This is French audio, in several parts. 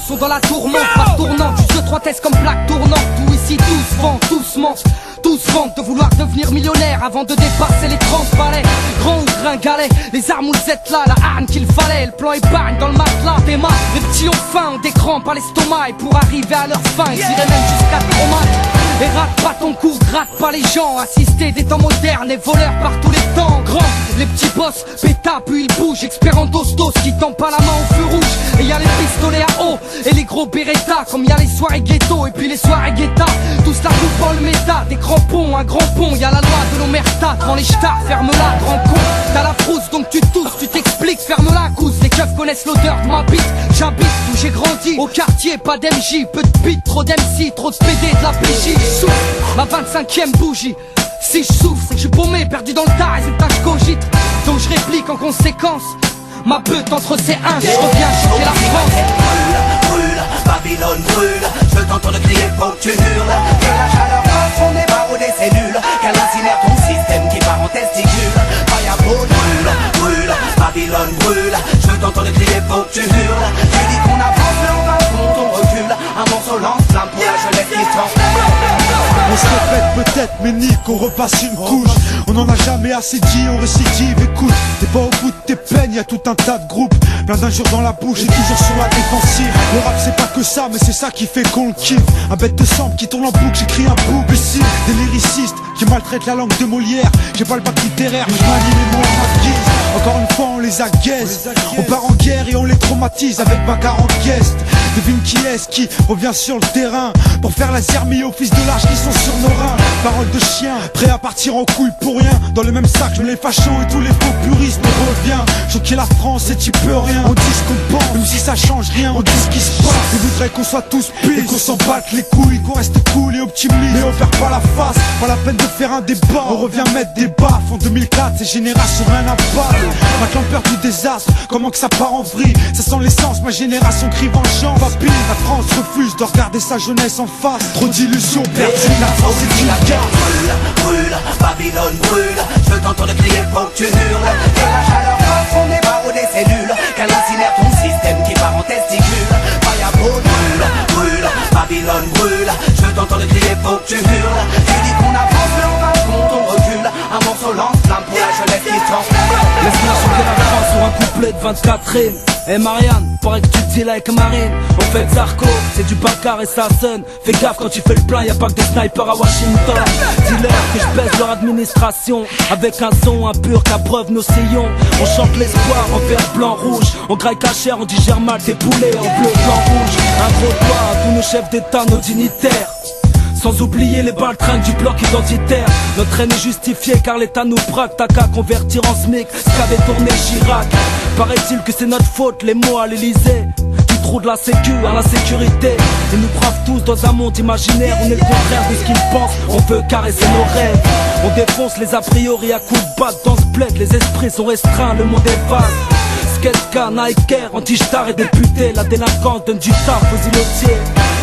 sont dans la tourmente, pas tournante. Juste 3 tests comme plaque tournante. Tout ici, tous vendent, tous mentent. Tous vantent de vouloir devenir millionnaire avant de dépasser les 30 balais. Grand ou gringalet, les armes vous êtes là, la hargne qu'il fallait. Le plan épargne dans le matelas, des mains. Les petits ont faim, ont des crampes à l'estomac. Et pour arriver à leur fin, ils iraient même jusqu'à trauma. Et rate pas ton coup, gratte pas les gens. Assister des temps modernes et voleurs par tous les temps. Grand, les petits boss, péta puis ils bougent. Expert en dos qui tend pas la main au feu rouge. Et y a les pistolets à eau et les gros Beretta. Comme y a les soirées ghetto et puis les soirées guetta. Tous la bouffe dans le méta, des crampons, un grand pont. Y a la loi de l'omerta, devant les stars, ferme-la, grand con. T'as la frousse donc tu tousses, tu t'expliques, ferme-la gousse. Les keufs connaissent l'odeur de ma bite. J'habite où j'ai grandi, au quartier, pas d'MJ. Peu de beat, trop d'MC, trop de PD, de la PJ. J'souffle, ma 25e bougie. Si je souffre, c'est que je suis paumé, perdu dans le tas, résultat je cogite. Donc je réplique en conséquence. Ma beute entre ses hanches, je reviens choquer la France. Brûle, brûle, Babylone brûle. Je t'entends de crier, faut que tu hurles. Que la chaleur passe, on est barreau des cellules. Qu'elle incinère ton système qui part en testicule. Fireball brûle, brûle, Babylone brûle. Je t'entends de crier, faut que tu hurles. Tu dis qu'on avance, mais en fin de compte on recule. Un morceau lance-flamme pour la jeunesse qui se on se répète peut-être, mais nique, on repasse une couche. On en a jamais assez dit, on récidive, écoute. T'es pas au bout de tes peines, y'a tout un tas de groupes. Plein d'injures dans la bouche et toujours sur la défensive. Le rap c'est pas que ça, mais c'est ça qui fait qu'on le kiffe. Un bête de sample qui tourne en boucle, j'écris un boucle ici. Des lyricistes qui maltraitent la langue de Molière. J'ai pas le bac littéraire, mais je manie les mots à ma guise. Encore une fois on les agaise. On part en guerre et on les traumatise avec ma 40 guests. Devine qui est-ce qui revient sur le terrain pour faire la zermie aux fils de lâche qui sont sur nos reins. Parole de chien, prêt à partir en couille pour rien. Dans le même sac, je mets les fachos et tous les faux puristes. On revient, choquer la France et tu peux rien. On dit ce qu'on pense, même si ça change rien. On dit ce qui se passe, ils voudraient qu'on soit tous pis et qu'on s'en batte les couilles, qu'on reste cool et optimiste. Mais on perd pas la face, pas la peine de faire un débat. On revient mettre des baffes. En 2004, ces générations rien à battre. Maintenant peur du désastre, comment que ça part en vrille. Ça sent l'essence, ma génération crie vengeance. La France refuse de regarder sa jeunesse en face. Trop d'illusions perdues, la France est une guerre. Brûle, brûle, Babylone brûle. Je t'entends de crier, faut que tu hurles. Que la chaleur passe, on est barreau des cellules. Qu'elle incinère ton système qui part en testicule. Fireball brûle, brûle, Babylone brûle. Je t'entends de crier, faut que tu hurles. Tu dis qu'on avance, mais en fin de compte on recule. Un morceau lance-flamme pour la jeunesse qui transforme. Laisse-moi choquer la France sur un couplet de 24 rimes. Eh Marianne, paraît que tu te deals avec Marine. On fait Zarco, c'est du bacard et ça sonne. Fais gaffe quand tu fais le plein, y'a pas que des snipers à Washington. Dis-leur que je baisse leur administration. Avec un son impur qu'à preuve nos sillons. On chante l'espoir en vert, blanc, rouge. On graille cachère, on digère mal tes poulets en bleu, blanc, rouge. Un gros doigt à tous nos chefs d'état, nos dignitaires. Sans oublier les baltringues du bloc identitaire. Notre haine est justifiée car l'État nous braque. T'as qu'à convertir en SMIC ce qu'avait tourné Chirac. Paraît-il que c'est notre faute, les mots à l'Elysée. Du trou de la sécu à la sécurité. Ils nous bravent tous dans un monde imaginaire. On est le contraire de ce qu'ils pensent, on veut caresser nos rêves. On défonce les a priori à coups de batte. Dans ce bled, les esprits sont restreints, le monde est vaste. Sketka, Nike, anti-star et député. La délinquance donne du taf aux îlotiers.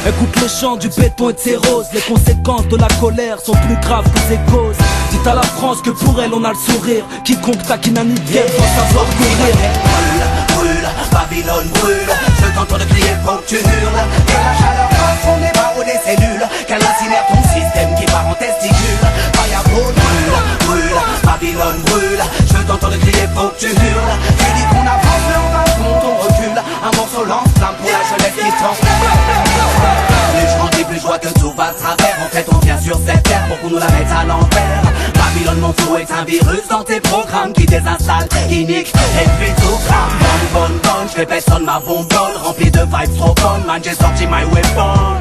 Écoute le chant du béton et de ses roses. Les conséquences de la colère sont plus graves que ses causes. Dites à la France que pour elle on a le sourire. Quiconque taquine un idiot doit savoir courir. Brûle, brûle, Babylone brûle. Je t'entends de crier, faut que tu hurles. Que la chaleur passe, on est barreau des cellules. Qu'elle incinère ton système qui part en testicule. Fireball brûle, brûle, Babylone brûle. Je t'entends de crier, faut que tu hurles. Tu dis qu'on avance, mais en fin de compte on recule. Un morceau lance-flamme pour la jeunesse qui se transforme. Plus je grandis, plus je vois que tout va se travers. En fait on vient sur cette terre pour qu'on nous la mette à l'envers. Babylone mon flow est un virus dans tes programmes qui désinstalle, qui nique et puis tout crame. Bonne, je fais personne ma bonbonne. Remplie de vibes trop bonnes, man j'ai sorti my weapon.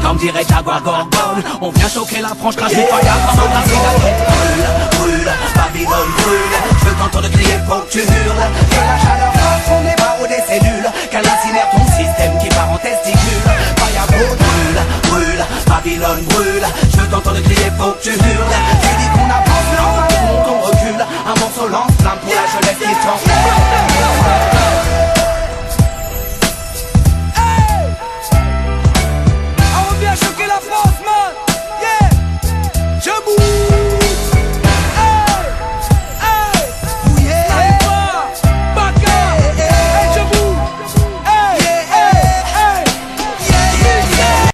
Comme dirait Jaguar Gorgon, on vient choquer la franche, crache du fire comme un brûle, brûle, Babylone brûle. Je t'entends de crier, faut que tu hurles. Que la chaleur passe, on est barreau des cellules. Qu'elle incinère ton système qui part en testicule. Fireball brûle, brûle, Babylone brûle. Je t'entends de crier, faut que tu hurles. Tu dis qu'on avance, mais en fin de compte on recule. Un morceau lance-flamme pour la jeunesse qui se transforme.